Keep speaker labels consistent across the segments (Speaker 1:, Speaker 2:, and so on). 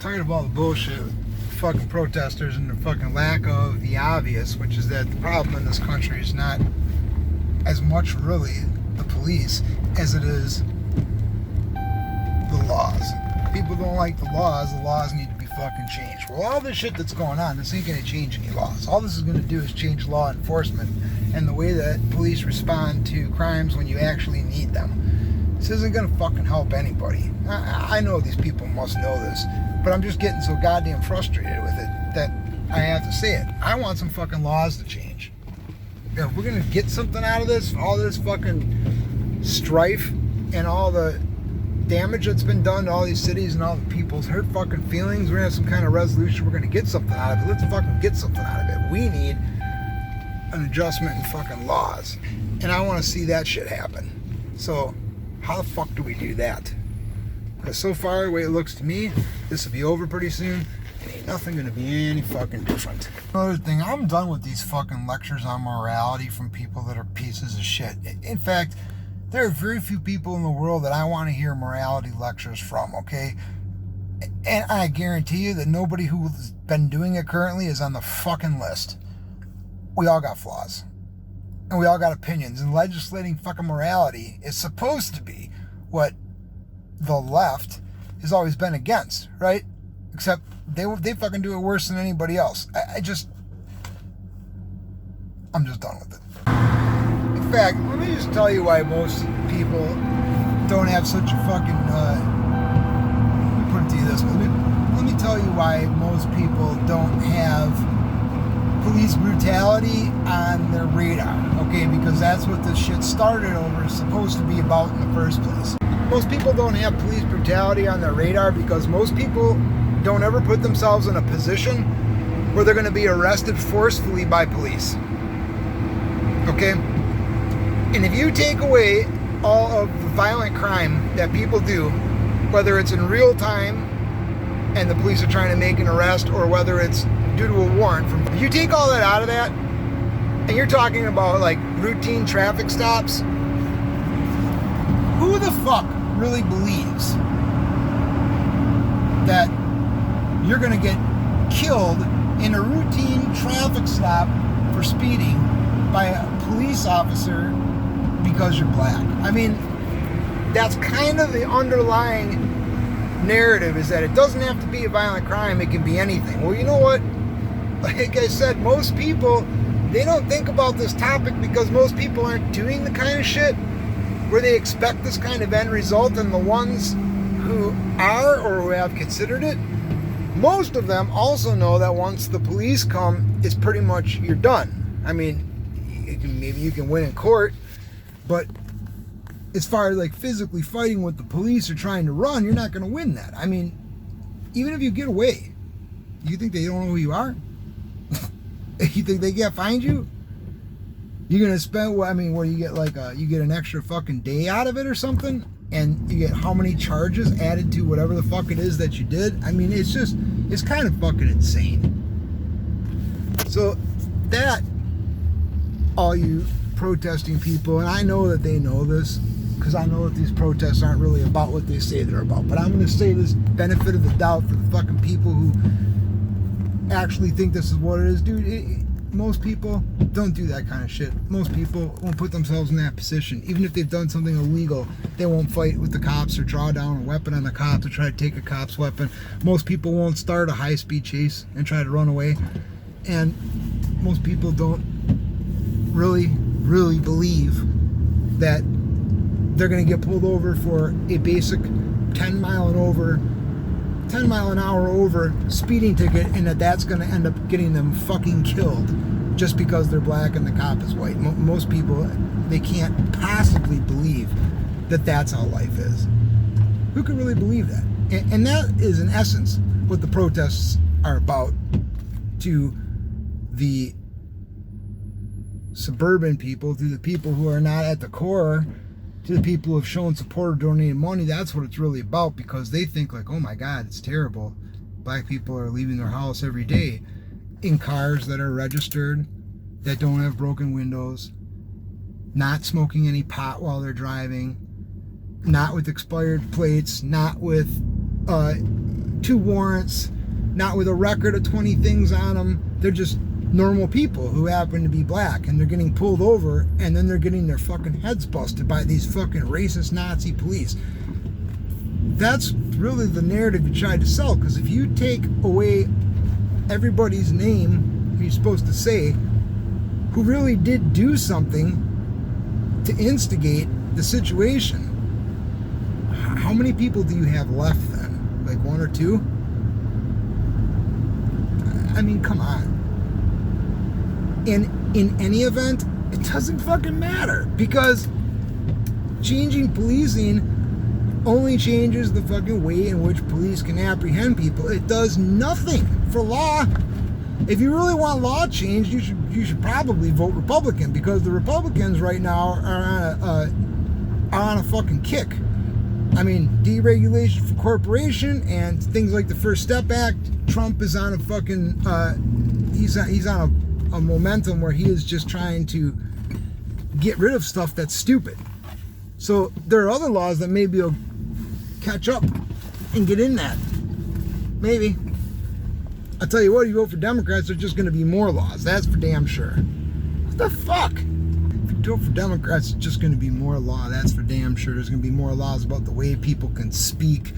Speaker 1: tired of all the bullshit with fucking protesters and the fucking lack of the obvious, which is that the problem in this country is not as much really the police as it is the laws. People don't like the laws need to be fucking changed. Well, all this shit that's going on, this ain't going to change any laws. All this is going to do is change law enforcement and the way that police respond to crimes when you actually need them. This isn't going to fucking help anybody. I know these people must know this, but I'm just getting so goddamn frustrated with it that I have to say it. I want some fucking laws to change. If we're going to get something out of this, all this fucking strife and all the damage that's been done to all these cities and all the people's hurt fucking feelings, we're going to have some kind of resolution. We're going to get something out of it. Let's fucking get something out of it. We need an adjustment in fucking laws. And I want to see that shit happen. So how the fuck do we do that? Because so far, the way it looks to me, this will be over pretty soon. And ain't nothing going to be any fucking different. Another thing, I'm done with these fucking lectures on morality from people that are pieces of shit. In fact, there are very few people in the world that I want to hear morality lectures from, okay? And I guarantee you that nobody who's been doing it currently is on the fucking list. We all got flaws. And we all got opinions. And legislating fucking morality is supposed to be what the left has always been against, right? Except they fucking do it worse than anybody else. I'm just done with it. In fact, let me just tell you why most people don't have such a fucking, let me put it to you this way. Let me tell you why most people don't have police brutality on their radar, okay? Because that's what this shit started over, is supposed to be about in the first place. Most people don't have police brutality on their radar because most people don't ever put themselves in a position where they're going to be arrested forcefully by police, okay? And if you take away all of the violent crime that people do, whether it's in real time and the police are trying to make an arrest, or whether it's due to a warrant, if you take all that out of that, and you're talking about like routine traffic stops, who the fuck really believes that you're going to get killed in a routine traffic stop for speeding by a police officer because you're black? I mean, that's kind of the underlying narrative, is that it doesn't have to be a violent crime, it can be anything. Well, you know what? Like I said, most people, they don't think about this topic because most people aren't doing the kind of shit where they expect this kind of end result, and the ones who are or who have considered it, most of them also know that once the police come, it's pretty much, you're done. I mean, maybe you can win in court, but as far as like physically fighting what the police are trying to run, you're not going to win that. I mean, even if you get away, you think they don't know who you are? You think they can't find you? You're going to spend, what do you get, like, you get an extra fucking day out of it or something? And you get how many charges added to whatever the fuck it is that you did? I mean, it's kind of fucking insane. So that, all you protesting people, and I know that they know this, because I know that these protests aren't really about what they say they're about, but I'm going to say this benefit of the doubt for the fucking people who actually think this is what it is. Dude, most people don't do that kind of shit. Most people won't put themselves in that position. Even if they've done something illegal, they won't fight with the cops or draw down a weapon on the cops or try to take a cop's weapon. Most people won't start a high-speed chase and try to run away. And most people don't really believe that they're going to get pulled over for a basic 10 mile an hour over speeding ticket, and that's going to end up getting them fucking killed just because they're black and the cop is white. Most people, they can't possibly believe that that's how life is. Who could really believe that? And that is, in essence, what the protests are about to the suburban people, to the people who are not at the core, to the people who have shown support or donated money. That's what it's really about, because they think like, oh my God, it's terrible. Black people are leaving their house every day in cars that are registered, that don't have broken windows, not smoking any pot while they're driving, not with expired plates, not with 2 warrants, not with a record of 20 things on them. They're just normal people who happen to be black, and they're getting pulled over, and then they're getting their fucking heads busted by these fucking racist Nazi police. That's really the narrative you tried to sell, because if you take away everybody's name who you're supposed to say who really did do something to instigate the situation, how many people do you have left then? Like 1 or 2? I mean, come on. And in any event, it doesn't fucking matter, because changing policing only changes the fucking way in which police can apprehend people. It does nothing for law. If you really want law change, you should probably vote Republican, because the Republicans right now are on a fucking kick. I mean, deregulation for corporation and things like the First Step Act. Trump is on a fucking he's on a momentum where he is just trying to get rid of stuff that's stupid. So there are other laws that maybe will catch up and get in that. Maybe. I'll tell you what, if you vote for Democrats, there's just going to be more laws. That's for damn sure. What the fuck? If you vote for Democrats, it's just going to be more law. That's for damn sure. There's going to be more laws about the way people can speak,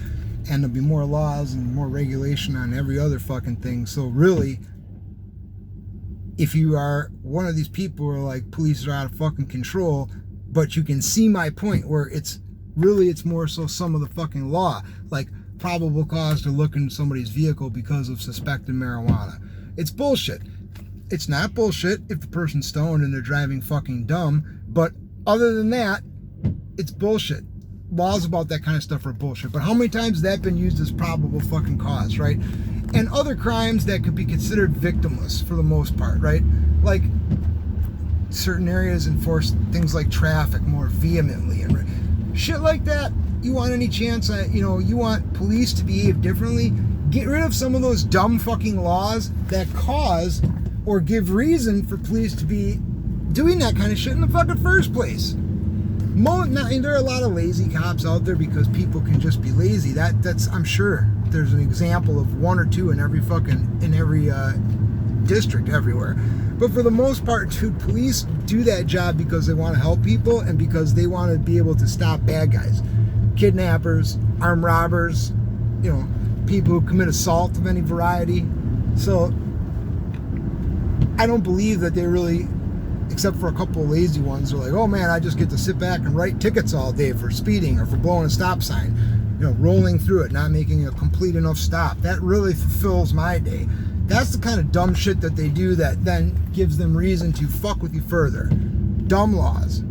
Speaker 1: and there'll be more laws and more regulation on every other fucking thing. So really, if you are one of these people who are like, police are out of fucking control, but you can see my point where it's more so some of the fucking law, like probable cause to look in somebody's vehicle because of suspected marijuana. It's bullshit. It's not bullshit if the person's stoned and they're driving fucking dumb, but other than that, it's bullshit. Laws about that kind of stuff are bullshit. But how many times has that been used as probable fucking cause, right? And other crimes that could be considered victimless for the most part, right? Like certain areas enforce things like traffic more vehemently and shit like that. You want any chance, you want police to behave differently? Get rid of some of those dumb fucking laws that cause or give reason for police to be doing that kind of shit in the fucking first place. There are a lot of lazy cops out there because people can just be lazy. That's I'm sure there's an example of 1 or 2 in every district everywhere. But for the most part, dude, police do that job because they want to help people and because they want to be able to stop bad guys, kidnappers, armed robbers, people who commit assault of any variety. So I don't believe that they really, except for a couple of lazy ones, are like, oh man, I just get to sit back and write tickets all day for speeding or for blowing a stop sign, rolling through it, not making a complete enough stop. That really fulfills my day. That's the kind of dumb shit that they do that then gives them reason to fuck with you further. Dumb laws.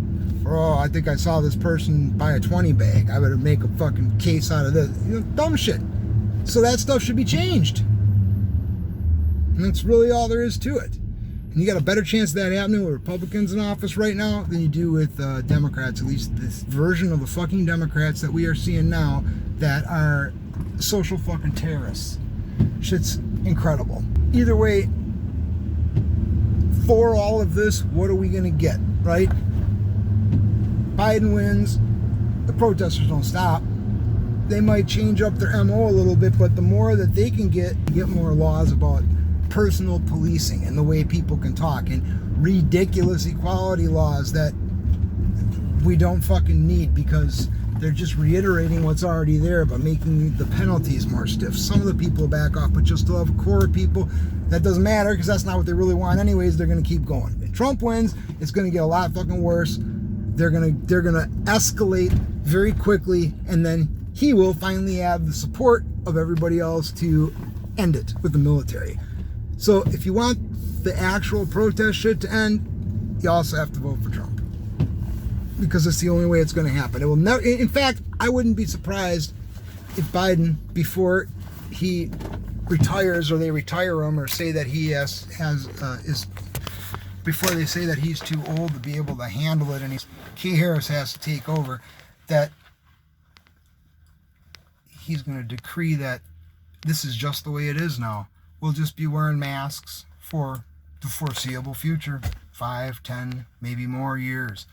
Speaker 1: Oh, I think I saw this person buy a 20 bag. I better make a fucking case out of this. Dumb shit. So that stuff should be changed. And that's really all there is to it. And you got a better chance of that happening with Republicans in office right now than you do with Democrats, at least this version of the fucking Democrats that we are seeing now that are social fucking terrorists. Shit's incredible. Either way, for all of this, what are we going to get, right? Biden wins, the protesters don't stop. They might change up their MO a little bit, but the more that they can get more laws about personal policing and the way people can talk, and ridiculous equality laws that we don't fucking need because they're just reiterating what's already there but making the penalties more stiff. Some of the people back off, but you'll still have a core of people that doesn't matter because that's not what they really want anyways. They're going to keep going. If Trump wins, it's going to get a lot fucking worse. They're gonna escalate very quickly, and then he will finally have the support of everybody else to end it with the military. So if you want the actual protest shit to end, you also have to vote for Trump, because it's the only way it's going to happen. It will never. In fact, I wouldn't be surprised if Biden, before he retires or they retire him or say that he before they say that he's too old to be able to handle it and Kay Harris has to take over, that he's going to decree that this is just the way it is now. We'll just be wearing masks for the foreseeable future, 5, 10, maybe more years.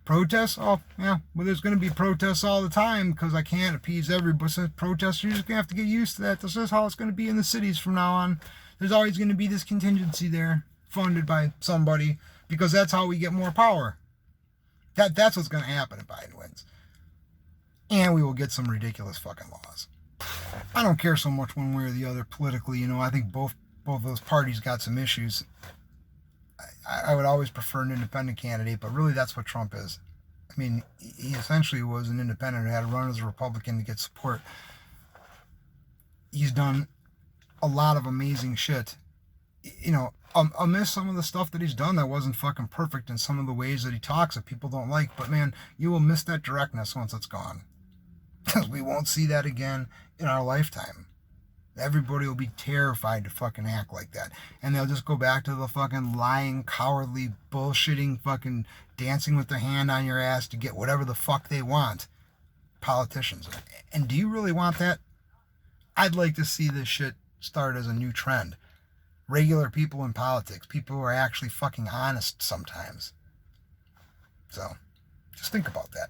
Speaker 1: Protests? Oh, yeah. Well, there's going to be protests all the time because I can't appease everybody. Since protesters, you're just going to have to get used to that. This is how it's going to be in the cities from now on. There's always going to be this contingency there funded by somebody because that's how we get more power. That's what's going to happen if Biden wins. And we will get some ridiculous fucking laws. I don't care so much one way or the other politically. You know, I think both those parties got some issues. I would always prefer an independent candidate, but really that's what Trump is. I mean, he essentially was an independent who had to run as a Republican to get support. He's done a lot of amazing shit. You know, I'll miss some of the stuff that he's done that wasn't fucking perfect in some of the ways that he talks that people don't like, but man, you will miss that directness once it's gone. Because we won't see that again in our lifetime. Everybody will be terrified to fucking act like that. And they'll just go back to the fucking lying, cowardly, bullshitting, fucking dancing with their hand on your ass to get whatever the fuck they want. Politicians. And do you really want that? I'd like to see this shit start as a new trend. Regular people in politics. People who are actually fucking honest sometimes. So, just think about that.